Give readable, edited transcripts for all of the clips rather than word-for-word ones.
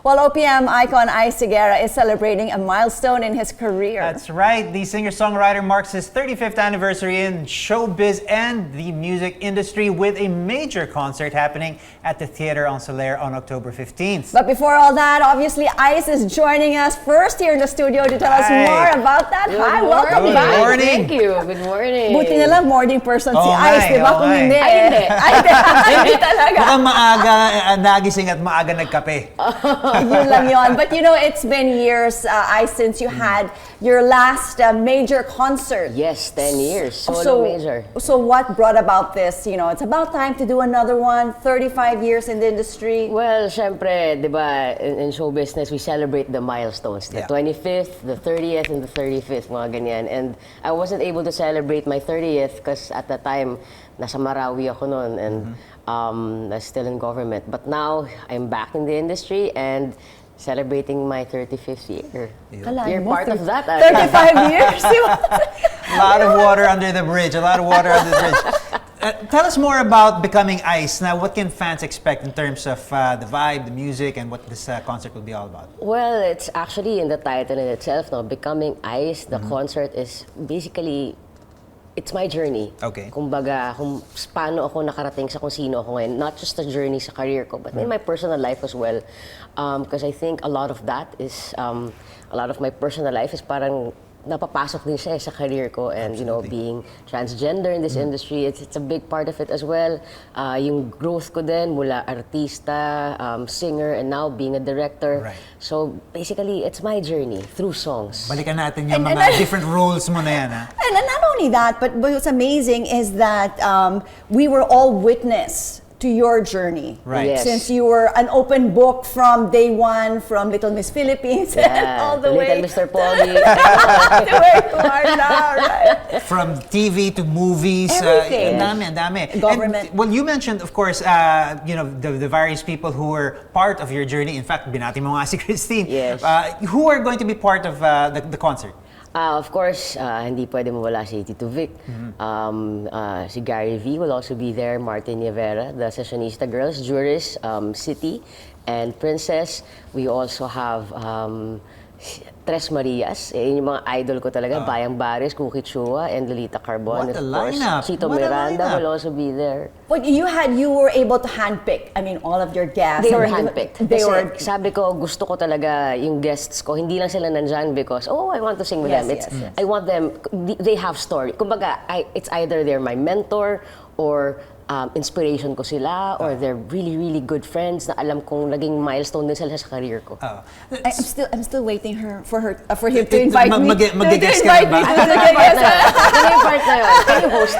Well, OPM icon Ice Seguerra is celebrating a milestone in his career. That's right. The singer-songwriter marks his 35th anniversary in showbiz and the music industry with a major concert happening at the theater on Solaire on October 15th. But before all that, obviously Ice is joining us first here in the studio to tell us more about that. Hi, welcome back. Good morning. Thank you. Good morning. Buti na lang morning person si Oh, Ice, my, di ba? oh, Kung my. hindi. Ay, hindi. Hindi talaga. Mukhang maaga nagising at maaga nagkape. Yun lang yun. But you know, it's been years, Ice, since you had your last major concert. Yes, 10 years. Solo major. So what brought about this? You know, it's about time to do another one. 35 years in the industry. Well, syempre, di ba, in show business, we celebrate the milestones. The 25th, the 30th, and the 35th, mga ganyan. And I wasn't able to celebrate my 30th because at the time, nasa Marawi ako noon and I was still in government. But now, I'm back in the industry and celebrating my 35th year. You're part of that. 35 years? A lot of water under the bridge. A lot of water under the bridge. Tell us more about becoming Ice. Now, what can fans expect in terms of the vibe, the music, and what this concert will be all about? Well, it's actually in the title in itself, no? Becoming Ice. The concert is basically, it's my journey. Okay. Kumbaga, kung paano ako nakarating sa kung sino ako ngayon. Not just the journey sa career ko, but in my personal life as well. Because I think a lot of that is, a lot of my personal life is parang napapasok din siya sa career ko, and you know, being transgender in this industry, it's a big part of it as well. Yung growth ko din mula artista, singer, and now being a director. Right. So basically, it's my journey through songs. Balikan natin yung mga different roles mo na yan, ha? And not only that, but what's amazing is that we were all witness to your journey. Right. Yes. Since you were an open book from day one, from Little Miss Philippines and all the way Little Mr. Paulie. to where you are now, right? From TV to movies, Everything. Ang dami. Government. And, well, you mentioned, of course, you know, the various people who were part of your journey. In fact, binati mo nga si Christine. Yes. Who are going to be part of the concert? Of course, hindi pwede mawala si Tito Vic. Si Gary V will also be there, Martin Rivera, the Sessionista Girls, Juris, City, and Princess. We also have Tres Marias, yung mga idol ko talaga, Bayang Baris, Cookie Chua, and Lolita Carbon. What a of course, lineup! Chito What a Miranda lineup! will also be there. But you were able to handpick, I mean, all of your guests. They were I mean, handpicked. They Kasi were. sabi ko, gusto ko talaga yung guests ko. Hindi lang sila nandyan because, I want to sing with Yes, them. It's, yes, yes. I want them, they have story. Kumbaga, it's either they're my mentor or inspiration ko sila or they're really, really good friends na alam kong naging milestone din sila sa career ko. I'm still waiting for him to invite me. Mag-guest ka na ba? Ano yung part na yun? Can you host?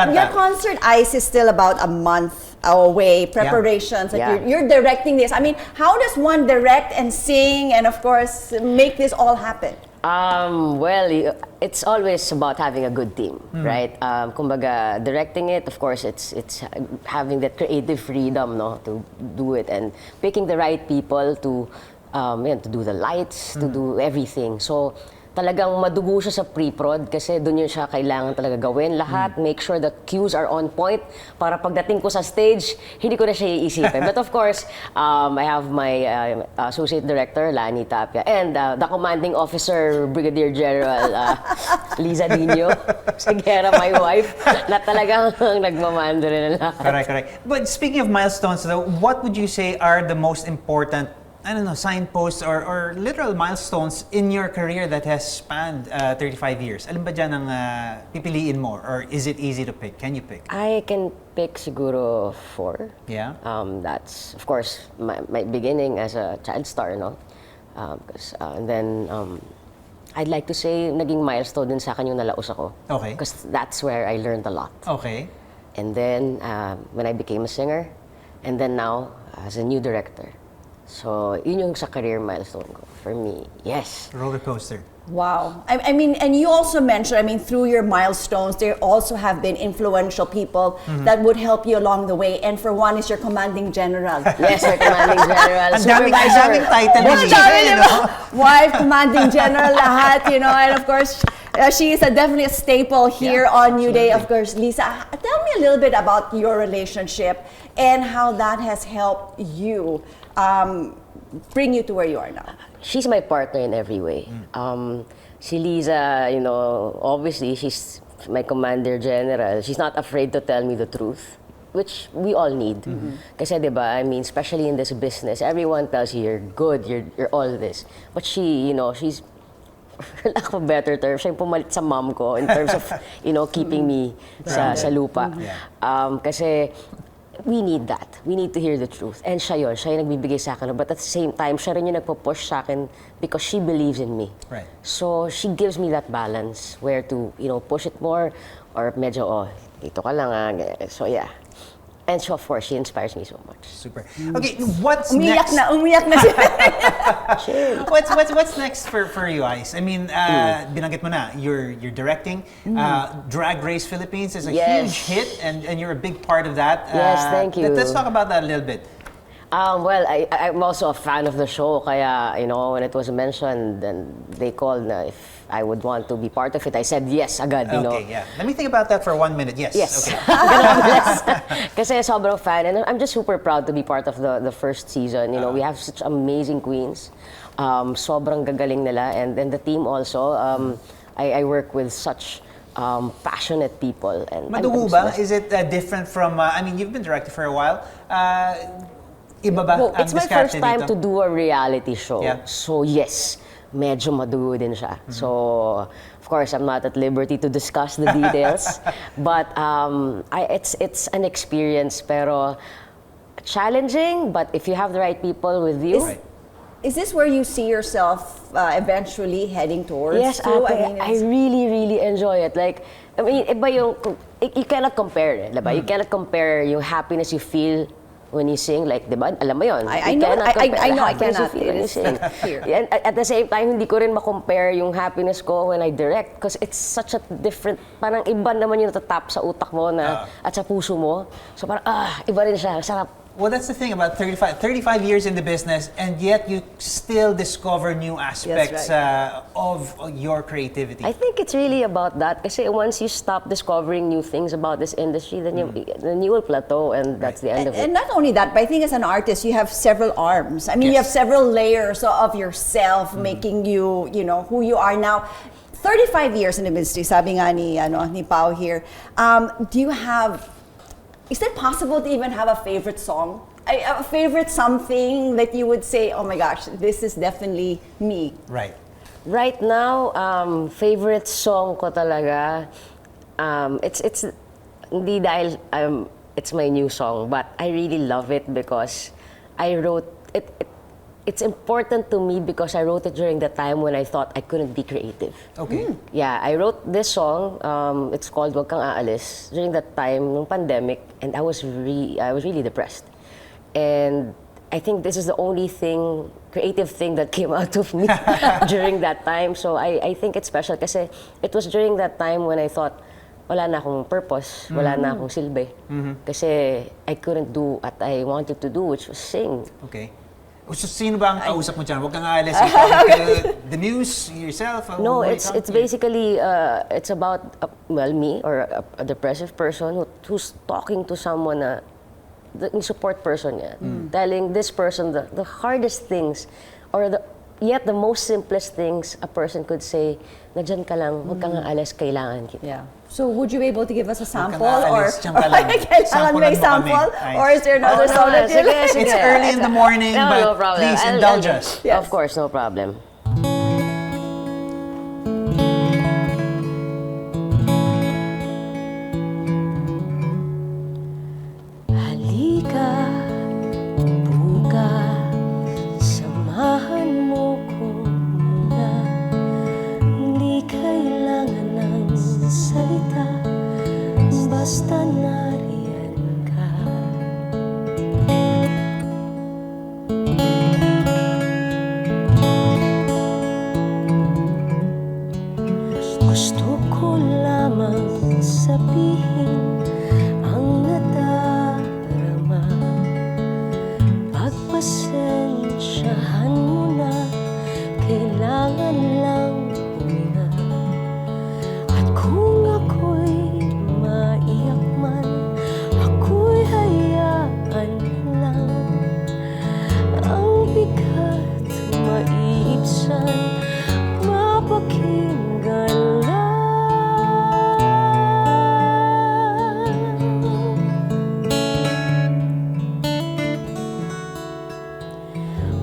Your concert Ice is still about a month away. Preparations. Like Yeah. you're directing this. I mean, how does one direct and sing and of course make this all happen? Well, it's always about having a good team, right? Kumbaga, directing it, of course, it's having that creative freedom, no, to do it and picking the right people to do the lights, to do everything. So talagang madugo siya sa pre-prod kasi doon yun siya kailangan talaga gawin lahat. Make sure the cues are on point para pagdating ko sa stage, hindi ko na siya iisipin. But of course, I have my associate director, Lani Tapia, and the commanding officer, Brigadier General Liza Dino Seguerra, my wife, na talagang nagmamando rin na lahat. Correct. But speaking of milestones, though, what would you say are the most important, I don't know, signposts or literal milestones in your career that has spanned 35 years? Alin ba dyan ang pipiliin mo? Or is it easy to pick? Can you pick? I can pick siguro 4. Yeah? That's, of course, my beginning as a child star, no? And then, I'd like to say, naging milestone din sa akin yung nalaos ako. Okay. Because that's where I learned a lot. Okay. And then, when I became a singer, and then now, as a new director. So, yun yung sa career milestone ko. For me, yes. Roller coaster. Wow. I mean, and you also mentioned, I mean, through your milestones, there also have been influential people that would help you along the way. And for one is your commanding general. Yes, our commanding general. Ang daming title ni Lisa, Wife, commanding general, lahat, you know, and of course, She is definitely a staple here on New Day. Of course, Lisa, tell me a little bit about your relationship and how that has helped you bring you to where you are now. She's my partner in every way. Si Lisa, you know, obviously she's my commander general. She's not afraid to tell me the truth, which we all need. Kasi diba, I mean, especially in this business, everyone tells you you're good, you're all this. But she, you know, she's, for lack of a better term, siya yung pumalit sa mom ko in terms of, you know, keeping me sa lupa. Kasi we need that. We need to hear the truth. And siya yung nagbibigay sa akin. But at the same time, siya rin yung nagpo-push sa akin because she believes in me. Right. So she gives me that balance where to, you know, push it more or medyo, dito ka lang So yeah. And so, of course, she inspires me so much. Super. Okay, what's next? Umiyak na siya. What's next for you, Ice? I mean, binanggit mo na, you're directing. Drag Race Philippines is a huge hit, and you're a big part of that. Yes, thank you. Let's talk about that a little bit. Well, I'm also a fan of the show, kaya, you know, when it was mentioned, and they called if I would want to be part of it, I said yes agad, you know. Okay, yeah. Let me think about that for 1 minute. Yes. Yes. Okay. Kasi sobrang fan, and I'm just super proud to be part of the first season. You know, we have such amazing queens. Sobrang gagaling nila, and the team also. I work with such passionate people. And Madugo ba? Is it different from, I mean, you've been directing for a while. Iba ba Well, ang it's my diskarte first time dito? to do a reality show. Yeah. So yes, medyo madugo din siya. So of course, I'm not at liberty to discuss the details. But it's an experience, pero challenging. But if you have the right people with you, Is this where you see yourself eventually heading towards? yes, to? I really, really enjoy it. Like, I mean, iba yung, you cannot compare it, diba? You cannot compare yung happiness you feel when you sing, like, diba? Alam mo yun. I You know, cannot compare I the know, I happiness you cannot. feel when you It is sing. here. And at the same time, hindi ko rin ma-compare yung happiness ko when I direct because it's such a different, parang iba naman yung natatap sa utak mo na, at sa puso mo. So parang, iba rin siya. Sarap. Well, that's the thing about 35 years in the business, and yet you still discover new aspects of your creativity. I think it's really about that kasi once you stop discovering new things about this industry, then you will plateau, and that's the end of it. And not only that, but I think as an artist, you have several arms. I mean, you have several layers of yourself making you, you know, who you are now. 35 years in the industry, sabi nga ni Pao here. Do you have, is it possible to even have a favorite song? A favorite something that you would say, oh my gosh, this is definitely me. Right. Right now, favorite song ko talaga, it's hindi dahil it's my new song, but I really love it because I wrote it. It's important to me because I wrote it during the time when I thought I couldn't be creative. Okay. Yeah, I wrote this song. It's called "Wag Kang Aalis" during that time, nung pandemic, and I was really depressed. And I think this is the only creative thing that came out of me during that time. So I think it's special kasi it was during that time when I thought, wala na akong purpose, wala na akong silbi. Kasi I couldn't do what I wanted to do, which was sing. Okay. So, sino ba ang kausap mo dyan? Huwag kang aalis. Ikaw, the muse, yourself? No, it's basically, it's about, me, or a depressive person who's talking to someone the support person niya. Telling this person the hardest things, or yet the most simplest things a person could say, na dyan ka lang, huwag kang aalis, kailangan kita. Yeah. So would you be able to give us a sample? Or Kailangan may sample? Or is there another song that you like? It's early in the morning, but no problem. please indulge us. Yes. Of course, no problem. Halika, bukas, samahan mo ko muna. Hindi kailangan ng salita, basta nariyan ka. Gusto ko lamang sabihin ang nadarama. Pagpasensyahan mo na, kailangan lang huminga. minsan mapakinggan lang.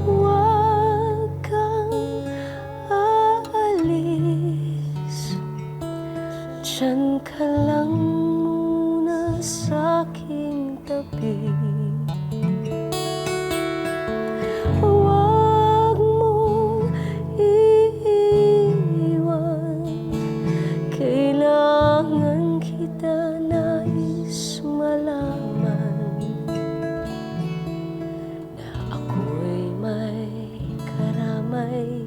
Huwag kang aalis, diyan ka lang muna sa aking tabi. Huwag mong iiwan, kailangan kita, nais malaman na ako'y may karamay.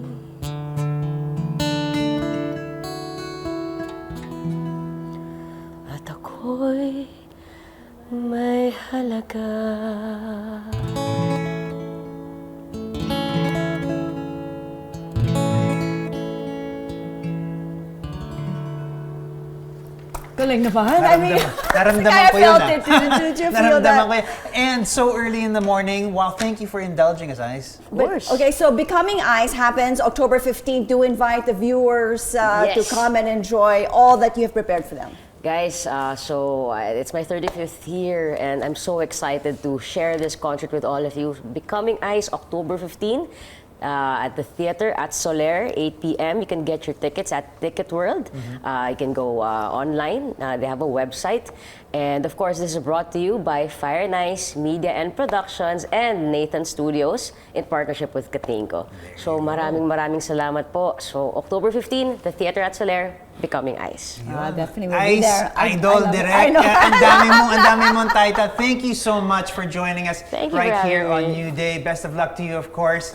At ako'y may halaga. Galing naman. I mean, Naramdaman ko I yun. felt it. Did you feel Naramdaman that? ko yun. And so early in the morning. Wow, thank you for indulging us, Ice. But, okay, so Becoming Ice happens October 15th. Do invite the viewers to Yes. come and enjoy all that you have prepared for them. Guys, it's my 35th year and I'm so excited to share this concert with all of you. Becoming Ice, October 15 at the theater at Solaire, 8 p.m. You can get your tickets at Ticket World. You can go online. They have a website. And of course, this is brought to you by Fire and Ice Media and Productions and Nathan Studios in partnership with Katinko. So maraming salamat po. So October 15, the theater at Solaire, Becoming Ice. Definitely will be Ice, there. I Idol, love it. Direct. I know. Ang dami mong title. Thank you so much for joining us Thank you right for here having on me. New Day. Best of luck to you, of course.